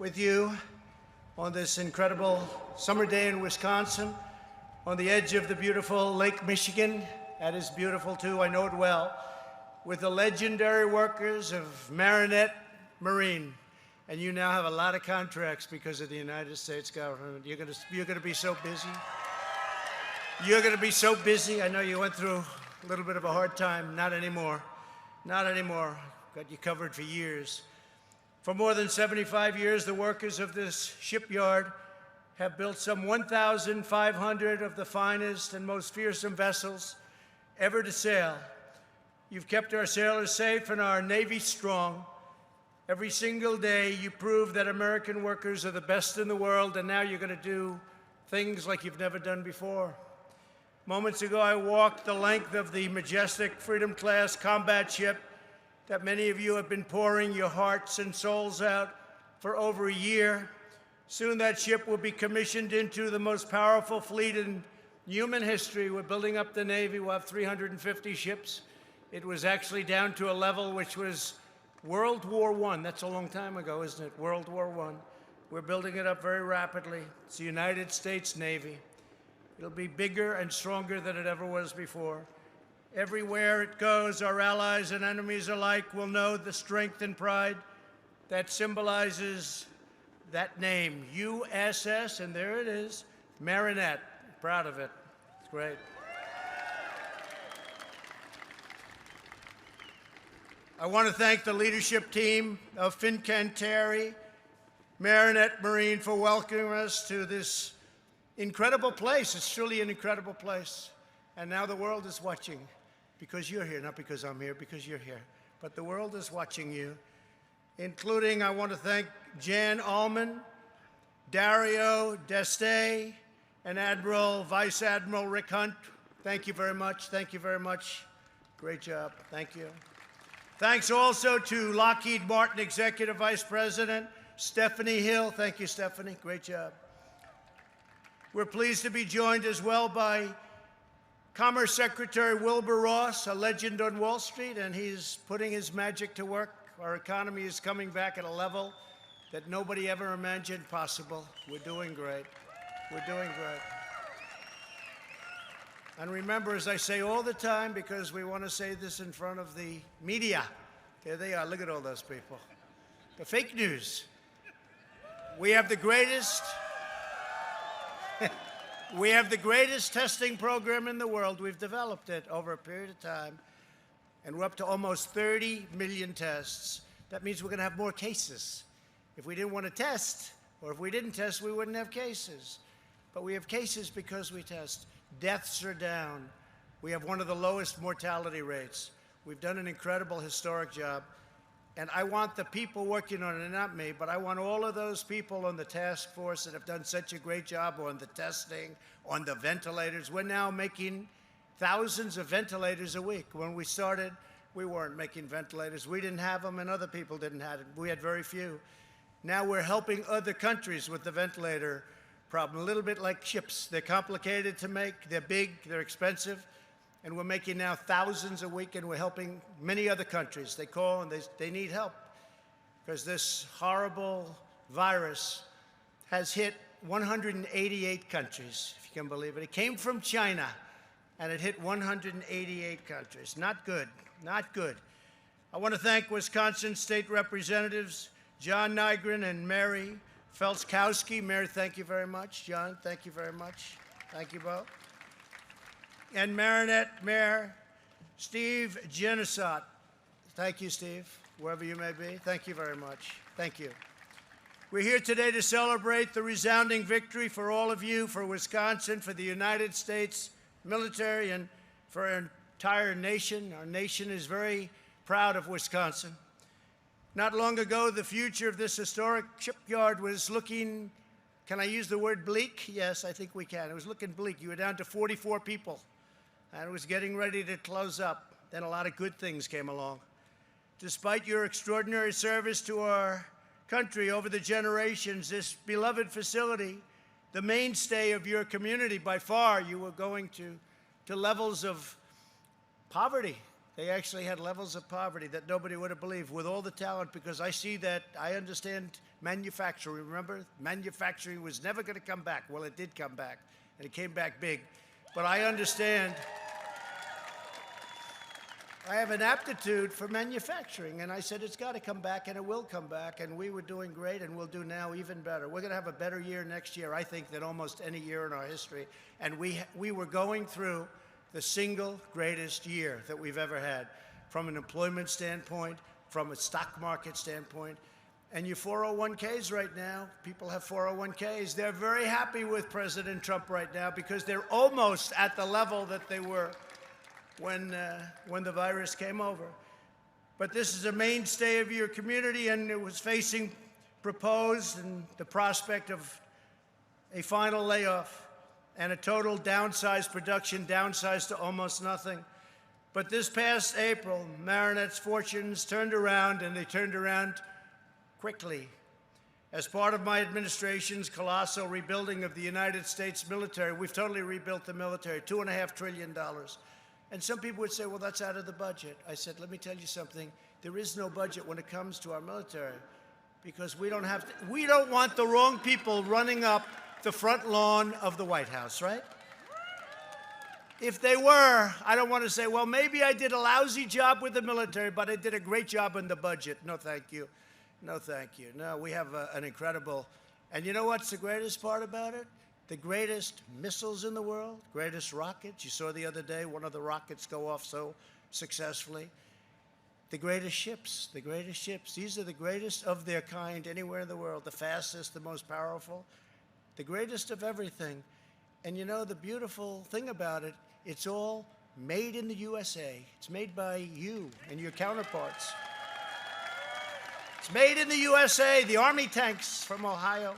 with you on this incredible summer day in Wisconsin, on the edge of the beautiful Lake Michigan. That is beautiful too, I know it well, with the legendary workers of Marinette Marine. And you now have a lot of contracts because of the United States government. You're gonna be so busy. You're gonna be so busy. I know you went through a little bit of a hard time. Not anymore. Not anymore. Got you covered for years. For more than 75 years, the workers of this shipyard have built some 1,500 of the finest and most fearsome vessels ever to sail. You've kept our sailors safe and our Navy strong. Every single day, you prove that American workers are the best in the world, and now you're going to do things like you've never done before. Moments ago, I walked the length of the majestic Freedom-class combat ship that many of you have been pouring your hearts and souls out for over a year. Soon that ship will be commissioned into the most powerful fleet in human history. We're building up the Navy. We'll have 350 ships. It was actually down to a level which was World War I. That's a long time ago, isn't it? World War I. We're building it up very rapidly. It's the United States Navy. It'll be bigger and stronger than it ever was before. Everywhere it goes, our allies and enemies alike will know the strength and pride that symbolizes that name, USS, and there it is, Marinette. Proud of it. It's great. I want to thank the leadership team of Fincantieri, Marinette Marine, for welcoming us to this incredible place. It's truly an incredible place. And now the world is watching because you're here, not because I'm here, because you're here. But the world is watching you, including, I want to thank Jan Allman, Dario Deste, and Vice Admiral Rick Hunt. Thank you very much. Thank you very much. Great job. Thank you. Thanks also to Lockheed Martin Executive Vice President Stephanie Hill. Thank you, Stephanie. Great job. We're pleased to be joined as well by Commerce Secretary Wilbur Ross, a legend on Wall Street, and he's putting his magic to work. Our economy is coming back at a level that nobody ever imagined possible. We're doing great. We're doing great. And remember, as I say all the time, because we want to say this in front of the media, there they are, look at all those people. The fake news. We have the greatest, we have the greatest testing program in the world. We've developed it over a period of time, and we're up to almost 30 million tests. That means we're going to have more cases. If we didn't want to test, or if we didn't test, we wouldn't have cases. But we have cases because we test. Deaths are down. We have one of the lowest mortality rates. We've done an incredible, historic job. And I want the people working on it, and not me, but I want all of those people on the task force that have done such a great job on the testing, on the ventilators. We're now making thousands of ventilators a week. When we started, we weren't making ventilators. We didn't have them, and other people didn't have it. We had very few. Now we're helping other countries with the ventilator problem, a little bit like ships. They're complicated to make, they're big, they're expensive, and we're making now thousands a week, and we're helping many other countries. They call and they need help because this horrible virus has hit 188 countries, if you can believe it. It came from China, and it hit 188 countries. Not good, not good. I want to thank Wisconsin State Representatives John Nygren and Mary Felskowski. Mary, thank you very much. John, thank you very much. Thank you both. And Marinette Mayor Steve Genesot. Thank you, Steve, wherever you may be. Thank you very much. Thank you. We're here today to celebrate the resounding victory for all of you, for Wisconsin, for the United States military, and for our entire nation. Our nation is very proud of Wisconsin. Not long ago, the future of this historic shipyard was looking, can I use the word bleak? Yes, I think we can. It was looking bleak. You were down to 44 people, and it was getting ready to close up. Then a lot of good things came along. Despite your extraordinary service to our country over the generations, this beloved facility, the mainstay of your community by far, you were going to levels of poverty They actually had levels of poverty that nobody would have believed with all the talent, because I see that, I understand manufacturing. Remember, manufacturing was never going to come back. Well, it did come back, and it came back big. But I understand. I have an aptitude for manufacturing, and I said it's got to come back, and it will come back, and we were doing great, and we'll do now even better. We're going to have a better year next year, I think, than almost any year in our history, and we were going through the single greatest year that we've ever had, from an employment standpoint, from a stock market standpoint. And your 401ks right now, people have 401ks. They're very happy with President Trump right now because they're almost at the level that they were when the virus came over. But this is a mainstay of your community, and it was facing proposed and the prospect of a final layoff and a total downsized production, downsized to almost nothing. But this past April, Marinette's fortunes turned around, and they turned around quickly. As part of my administration's colossal rebuilding of the United States military, we've totally rebuilt the military, $2.5 trillion. And some people would say, well, that's out of the budget. I said, let me tell you something. There is no budget when it comes to our military, because we don't want the wrong people running up the front lawn of the White House, right? If they were, I don't want to say, well, maybe I did a lousy job with the military, but I did a great job in the budget. No, thank you. No, thank you. No, we have an incredible, and you know what's the greatest part about it? The greatest missiles in the world, greatest rockets. You saw the other day one of the rockets go off so successfully. The greatest ships, the greatest ships. These are the greatest of their kind anywhere in the world, the fastest, the most powerful, the greatest of everything. And you know, the beautiful thing about it, it's all made in the USA. It's made by you and your counterparts. It's made in the USA, the Army tanks from Ohio.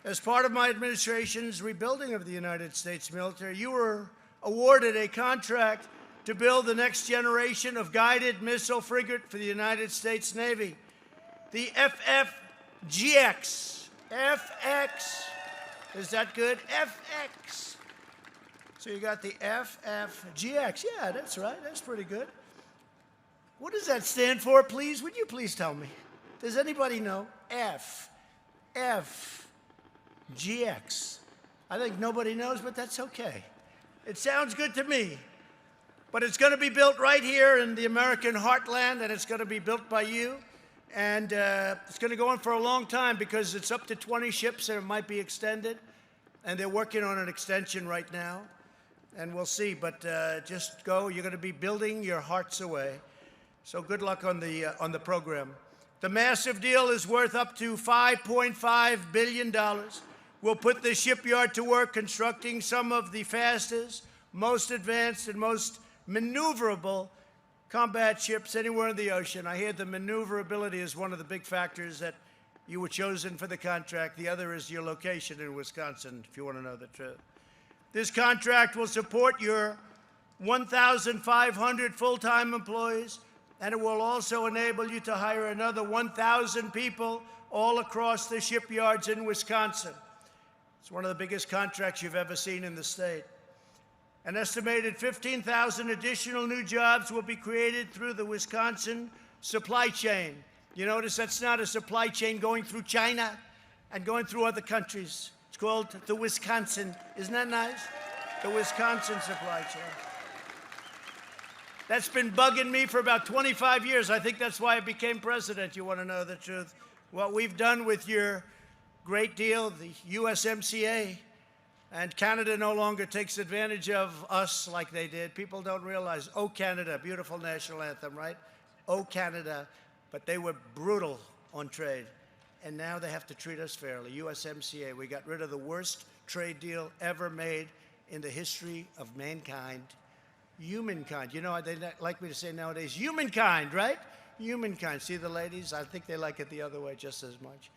As part of my administration's rebuilding of the United States military, you were awarded a contract to build the next generation of guided missile frigate for the United States Navy, the FFGX. FX. Is that good? FX. So you got the FFGX. Yeah, that's right. That's pretty good. What does that stand for, please? Would you please tell me? Does anybody know? FFGX. I think nobody knows, but that's okay. It sounds good to me. But it's going to be built right here in the American heartland, and it's going to be built by you. And it's going to go on for a long time because it's up to 20 ships, and it might be extended. And they're working on an extension right now. And we'll see. But just go. You're going to be building your hearts away. So good luck on the program. The massive deal is worth up to $5.5 billion. We'll put the shipyard to work constructing some of the fastest, most advanced, and most maneuverable combat ships anywhere in the ocean. I hear the maneuverability is one of the big factors that you were chosen for the contract. The other is your location in Wisconsin, if you want to know the truth. This contract will support your 1,500 full-time employees, and it will also enable you to hire another 1,000 people all across the shipyards in Wisconsin. It's one of the biggest contracts you've ever seen in the state. An estimated 15,000 additional new jobs will be created through the Wisconsin supply chain. You notice that's not a supply chain going through China and going through other countries. It's called the Wisconsin. Isn't that nice? The Wisconsin supply chain. That's been bugging me for about 25 years. I think that's why I became president. You want to know the truth? What we've done with your great deal, the USMCA, and Canada no longer takes advantage of us like they did. People don't realize, oh, Canada, beautiful national anthem, right? Oh, Canada. But they were brutal on trade. And now they have to treat us fairly. USMCA, we got rid of the worst trade deal ever made in the history of mankind. Humankind. You know, they like me to say nowadays, humankind, right? Humankind. See the ladies? I think they like it the other way just as much.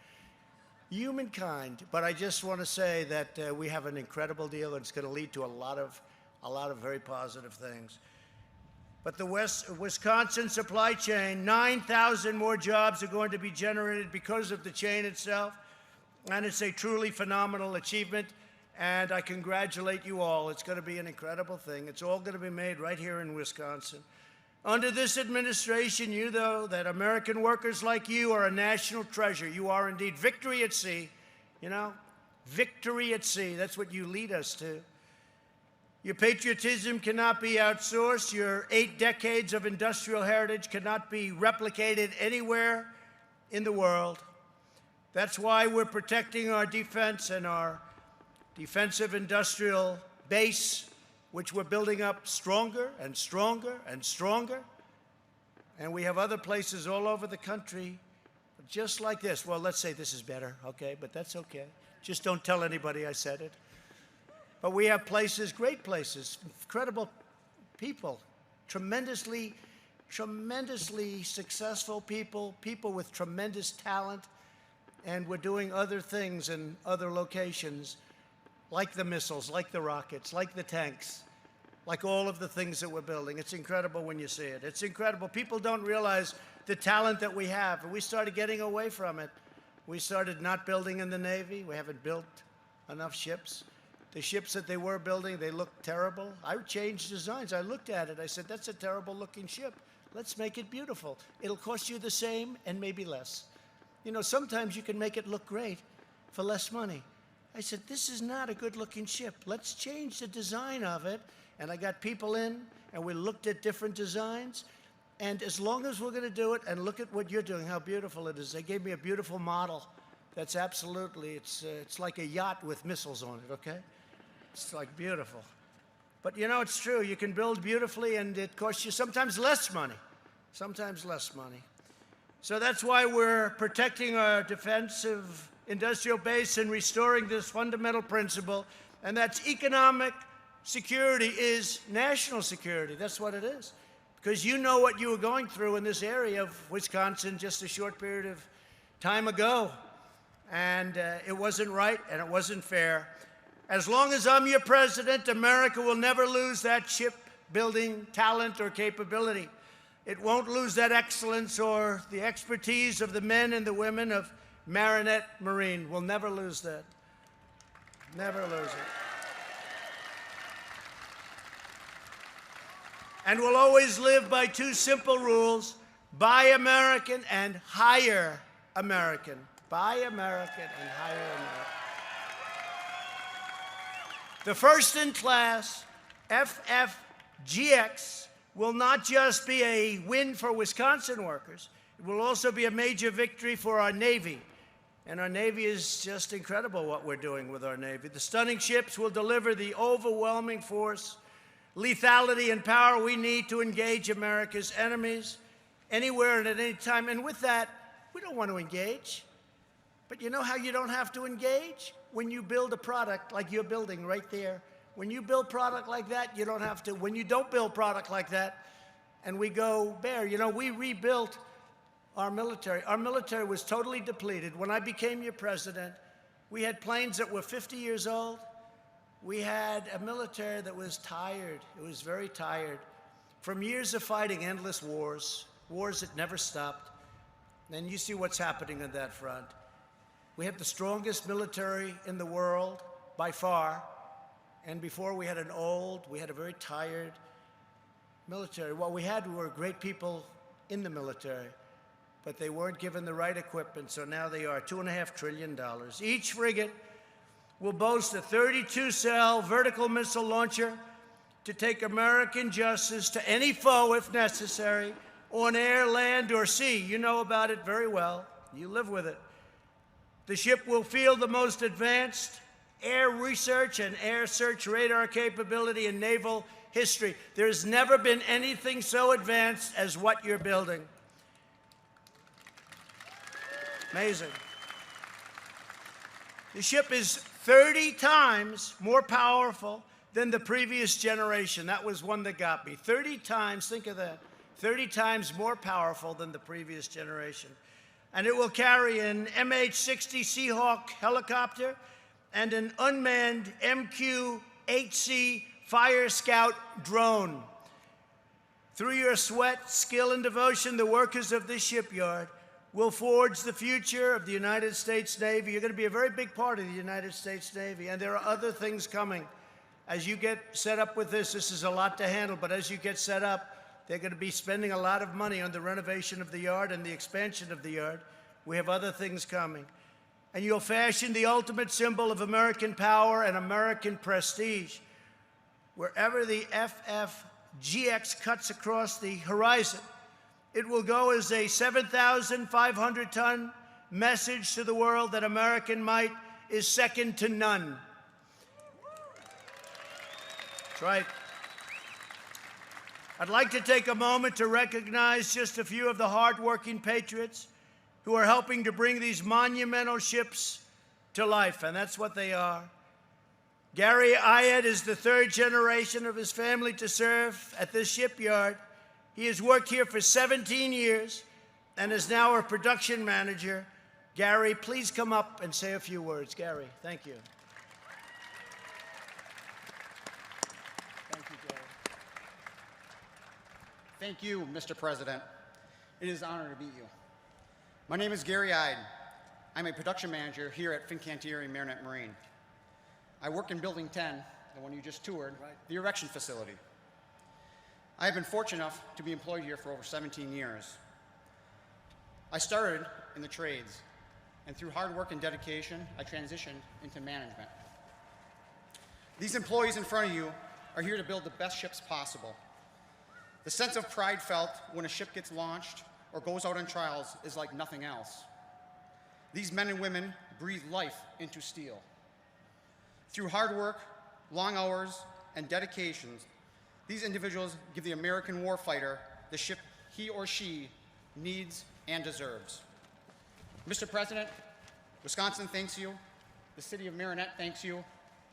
Humankind. But I just want to say that we have an incredible deal, and it's going to lead to a lot of very positive things. But the Wisconsin supply chain, 9,000 more jobs are going to be generated because of the chain itself, and it's a truly phenomenal achievement. And I congratulate you all. It's going to be an incredible thing. It's all going to be made right here in Wisconsin. Under this administration, you know that American workers like you are a national treasure. You are indeed victory at sea, you know, victory at sea. That's what you lead us to. Your patriotism cannot be outsourced. Your 8 decades of industrial heritage cannot be replicated anywhere in the world. That's why we're protecting our defense and our defensive industrial base, which we're building up stronger and stronger and stronger. And we have other places all over the country just like this. Well, let's say this is better, okay, but that's okay. Just don't tell anybody I said it. But we have places, great places, incredible people, tremendously successful people, people with tremendous talent, and we're doing other things in other locations, like the missiles, like the rockets, like the tanks, like all of the things that we're building. It's incredible when you see it. It's incredible. People don't realize the talent that we have, and we started getting away from it. We started not building in the Navy. We haven't built enough ships. The ships that they were building, they looked terrible. I changed designs. I looked at it. I said, that's a terrible-looking ship. Let's make it beautiful. It'll cost you the same and maybe less. You know, sometimes you can make it look great for less money. I said, this is not a good-looking ship. Let's change the design of it. And I got people in, and we looked at different designs. And as long as we're going to do it, and look at what you're doing, how beautiful it is. They gave me a beautiful model. That's absolutely, it's like a yacht with missiles on it, okay? It's like beautiful. But you know, it's true. You can build beautifully, and it costs you sometimes less money. Sometimes less money. So that's why we're protecting our defensive industrial base and restoring this fundamental principle, and that's economic security is national security. That's what it is. Because you know what you were going through in this area of Wisconsin just a short period of time ago. And it wasn't right, and it wasn't fair. As long as I'm your president, America will never lose that shipbuilding talent or capability. It won't lose that excellence or the expertise of the men and the women of Marinette Marine. We'll never lose that. Never lose it. And we'll always live by 2 simple rules: buy American and hire American. Buy American and hire American. The first-in-class FFGX will not just be a win for Wisconsin workers, it will also be a major victory for our Navy. And our Navy is just incredible what we're doing with our Navy. The stunning ships will deliver the overwhelming force, lethality, and power we need to engage America's enemies anywhere and at any time. And with that, we don't want to engage. But you know how you don't have to engage? When you build a product like you're building right there. When you build product like that, you don't have to. When you don't build product like that, and we go bare, you know, we rebuilt our military. Our military was totally depleted. When I became your president, we had planes that were 50 years old. We had a military that was tired. It was very tired from years of fighting endless wars, wars that never stopped. And you see what's happening on that front. We have the strongest military in the world by far. And before we had a very tired military. What we had were great people in the military, but they weren't given the right equipment, so now they are $2.5 trillion. Each frigate will boast a 32-cell vertical missile launcher to take American justice to any foe if necessary, on air, land, or sea. You know about it very well. You live with it. The ship will field the most advanced air research and air search radar capability in naval history. There's never been anything so advanced as what you're building. Amazing. The ship is 30 times more powerful than the previous generation. That was one that got me. 30 times, think of that, 30 times more powerful than the previous generation. And it will carry an MH-60 Seahawk helicopter and an unmanned MQ-8C Fire Scout drone. Through your sweat, skill, and devotion, the workers of this shipyard will forge the future of the United States Navy. You're going to be a very big part of the United States Navy, and there are other things coming. As you get set up with this is a lot to handle, but as you get set up, They're going to be spending a lot of money on the renovation of the yard and the expansion of the yard. We have other things coming. And you'll fashion the ultimate symbol of American power and American prestige. Wherever the FFGX cuts across the horizon, it will go as a 7,500-ton message to the world that American might is second to none. That's right. I'd like to take a moment to recognize just a few of the hardworking patriots who are helping to bring these monumental ships to life, and that's what they are. Gary Ayed is the third generation of his family to serve at this shipyard. He has worked here for 17 years and is now a production manager. Gary, please come up and say a few words. Gary, thank you. Thank you, Gary. Thank you, Mr. President. It is an honor to meet you. My name is Gary Ayed. I'm a production manager here at Fincantieri Marinette Marine. I work in Building 10, the one you just toured, the erection facility. I have been fortunate enough to be employed here for over 17 years. I started in the trades, and through hard work and dedication, I transitioned into management. These employees in front of you are here to build the best ships possible. The sense of pride felt when a ship gets launched or goes out on trials is like nothing else. These men and women breathe life into steel. Through hard work, long hours, and dedications, these individuals give the American warfighter the ship he or she needs and deserves. Mr. President, Wisconsin thanks you, the city of Marinette thanks you,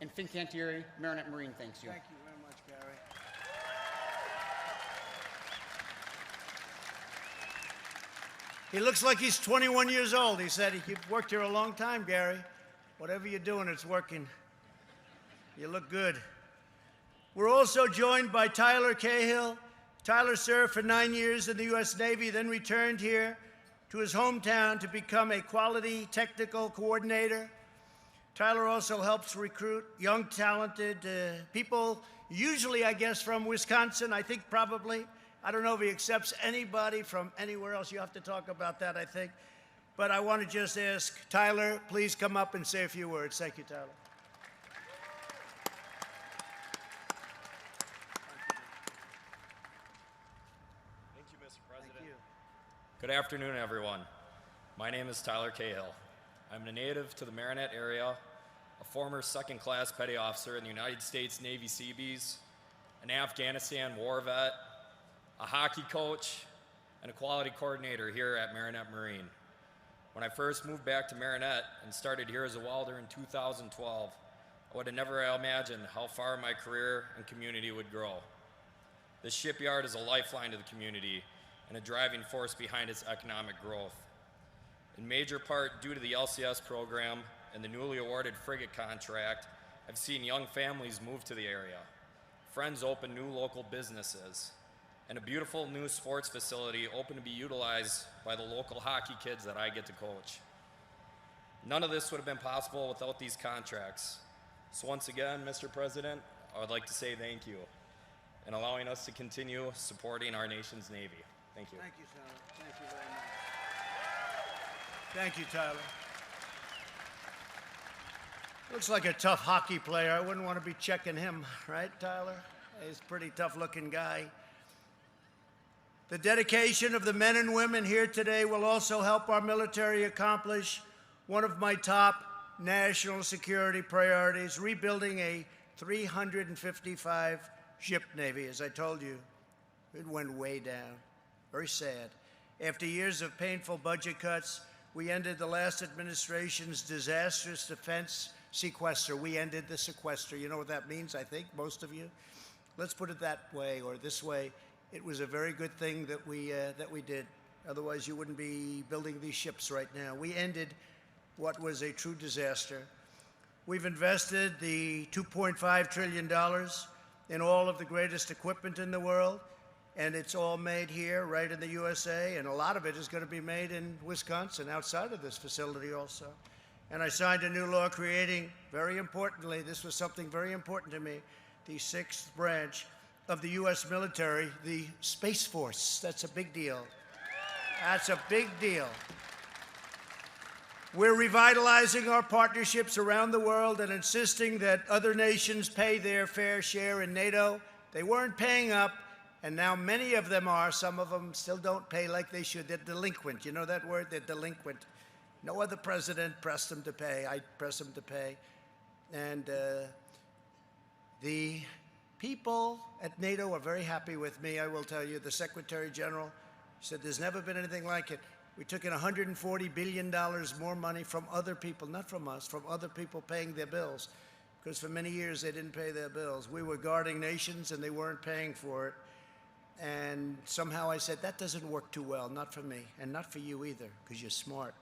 and Fincantieri Marinette Marine thanks you. Thank you very much, Gary. He looks like he's 21 years old. He said he worked here a long time, Gary. Whatever you're doing, it's working. You look good. We're also joined by Tyler Cahill. Tyler served for 9 years in the U.S. Navy, then returned here to his hometown to become a quality technical coordinator. Tyler also helps recruit young, talented people, usually, I guess, from Wisconsin, I think probably. I don't know if he accepts anybody from anywhere else. You have to talk about that, I think. But I want to just ask Tyler, please come up and say a few words. Thank you, Tyler. Thank you, Mr. President. Thank you. Good afternoon, everyone. My name is Tyler Cahill. I'm a native to the Marinette area, a former second-class petty officer in the United States Navy Seabees, an Afghanistan war vet, a hockey coach, and a quality coordinator here at Marinette Marine. When I first moved back to Marinette and started here as a welder in 2012, I would have never imagined how far my career and community would grow. This shipyard is a lifeline to the community and a driving force behind its economic growth. In major part due to the LCS program and the newly awarded frigate contract, I've seen young families move to the area, friends open new local businesses, and a beautiful new sports facility open to be utilized by the local hockey kids that I get to coach. None of this would have been possible without these contracts. So once again, Mr. President, I would like to say thank you in allowing us to continue supporting our nation's Navy. Thank you. Thank you, Tyler. Thank you very much. Thank you, Tyler. Looks like a tough hockey player. I wouldn't want to be checking him, right, Tyler? He's a pretty tough-looking guy. The dedication of the men and women here today will also help our military accomplish one of my top national security priorities, rebuilding a 355-ship Navy. As I told you, it went way down. Very sad. After years of painful budget cuts, we ended the last administration's disastrous defense sequester. We ended the sequester. You know what that means, I think, most of you? Let's put it that way or this way. It was a very good thing that we did. Otherwise, you wouldn't be building these ships right now. We ended what was a true disaster. We've invested the $2.5 trillion in all of the greatest equipment in the world, and it's all made here, right in the USA, and a lot of it is going to be made in Wisconsin, outside of this facility also. And I signed a new law creating, very importantly, this was something very important to me, the 6th branch of the U.S. military, the Space Force. That's a big deal. That's a big deal. We're revitalizing our partnerships around the world and insisting that other nations pay their fair share in NATO. They weren't paying up, and now many of them are. Some of them still don't pay like they should. They're delinquent. You know that word? They're delinquent. No other president pressed them to pay. I pressed them to pay. And the people at NATO are very happy with me, I will tell you. The Secretary General said there's never been anything like it. We took in $140 billion more money from other people, not from us, from other people paying their bills. Because for many years they didn't pay their bills. We were guarding nations and they weren't paying for it. And somehow I said, that doesn't work too well, not for me, and not for you either, because you're smart.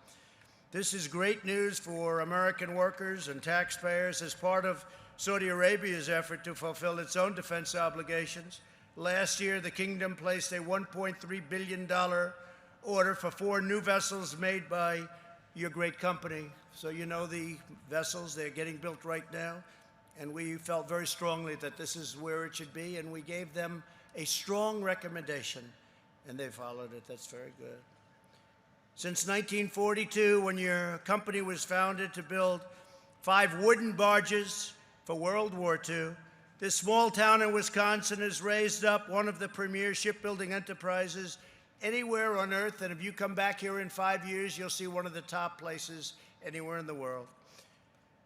This is great news for American workers and taxpayers as part of Saudi Arabia's effort to fulfill its own defense obligations. Last year, the kingdom placed a $1.3 billion order for 4 new vessels made by your great company. So you know the vessels, they're getting built right now. And we felt very strongly that this is where it should be, and we gave them a strong recommendation, and they followed it. That's very good. Since 1942, when your company was founded to build 5 wooden barges for World War II, this small town in Wisconsin has raised up one of the premier shipbuilding enterprises anywhere on earth. And if you come back here in 5 years, you'll see one of the top places anywhere in the world.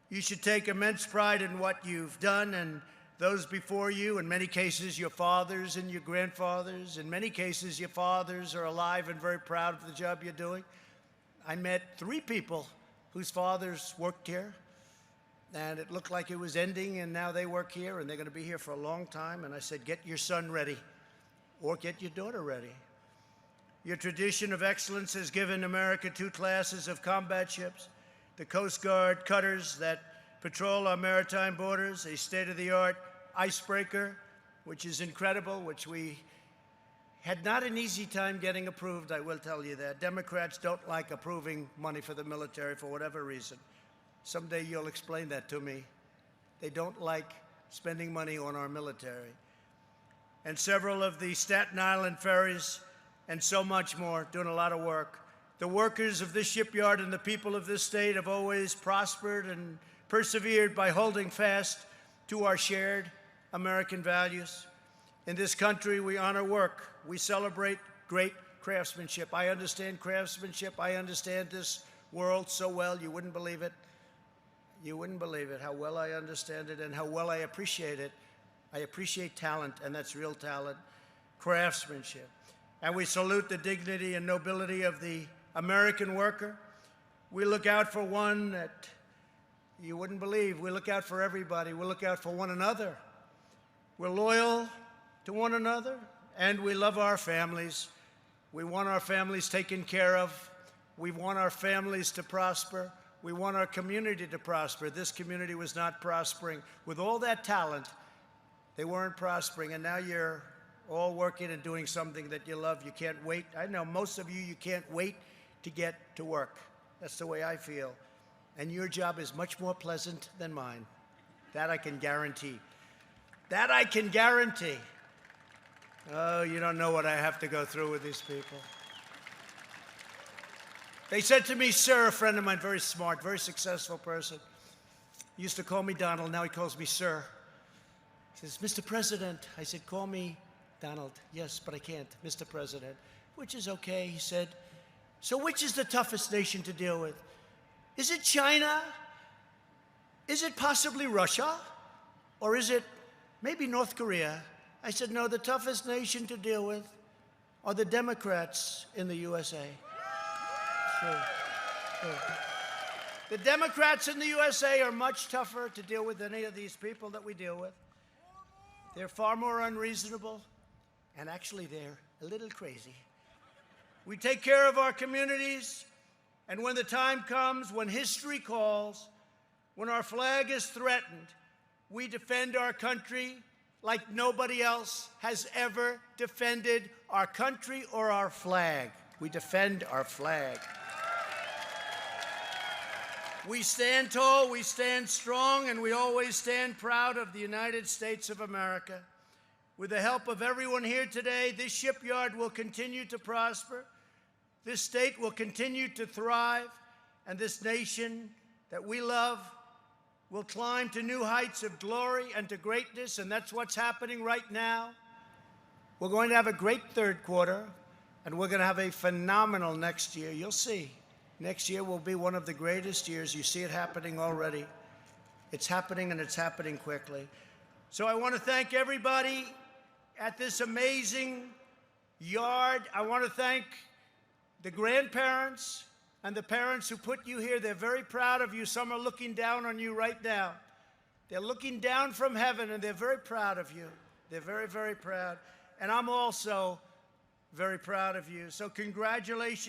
You should take immense pride in what you've done, and those before you, in many cases, your fathers and your grandfathers. In many cases, your fathers are alive and very proud of the job you're doing. I met 3 people whose fathers worked here, and it looked like it was ending, and now they work here, and they're going to be here for a long time. And I said, get your son ready, or get your daughter ready. Your tradition of excellence has given America 2 classes of combat ships, the Coast Guard cutters that patrol our maritime borders, a state-of-the-art icebreaker, which is incredible, which we had not an easy time getting approved, I will tell you that. Democrats don't like approving money for the military for whatever reason. Someday you'll explain that to me. They don't like spending money on our military. And several of the Staten Island ferries and so much more, doing a lot of work. The workers of this shipyard and the people of this state have always prospered and persevered by holding fast to our shared American values. In this country, we honor work. We celebrate great craftsmanship. I understand craftsmanship. I understand this world so well, you wouldn't believe it. You wouldn't believe it, how well I understand it and how well I appreciate it. I appreciate talent, and that's real talent, craftsmanship. And we salute the dignity and nobility of the American worker. We look out for one that you wouldn't believe. We look out for everybody. We look out for one another. We're loyal to one another, and we love our families. We want our families taken care of. We want our families to prosper. We want our community to prosper. This community was not prospering. With all that talent, they weren't prospering, and now you're all working and doing something that you love. You can't wait. I know most of you can't wait to get to work. That's the way I feel. And your job is much more pleasant than mine. That I can guarantee. That I can guarantee. Oh, you don't know what I have to go through with these people. They said to me, sir, a friend of mine, very smart, very successful person. He used to call me Donald, now he calls me sir. He says, Mr. President. I said, call me Donald. Yes, but I can't, Mr. President, which is okay. He said, so which is the toughest nation to deal with? Is it China? Is it possibly Russia? Or is it maybe North Korea? I said, no, the toughest nation to deal with are the Democrats in the USA. True. The Democrats in the USA are much tougher to deal with than any of these people that we deal with. They're far more unreasonable, and actually they're a little crazy. We take care of our communities, and when the time comes, when history calls, when our flag is threatened, we defend our country like nobody else has ever defended our country or our flag. We defend our flag. We stand tall, we stand strong, and we always stand proud of the United States of America. With the help of everyone here today, this shipyard will continue to prosper, this state will continue to thrive, and this nation that we love will climb to new heights of glory and to greatness, and that's what's happening right now. We're going to have a great third quarter, and we're going to have a phenomenal next year. You'll see. Next year will be one of the greatest years. You see it happening already. It's happening, and it's happening quickly. So I want to thank everybody at this amazing yard. I want to thank the grandparents and the parents who put you here. They're very proud of you. Some are looking down on you right now. They're looking down from heaven, and they're very proud of you. They're very, very proud. And I'm also very proud of you. So congratulations.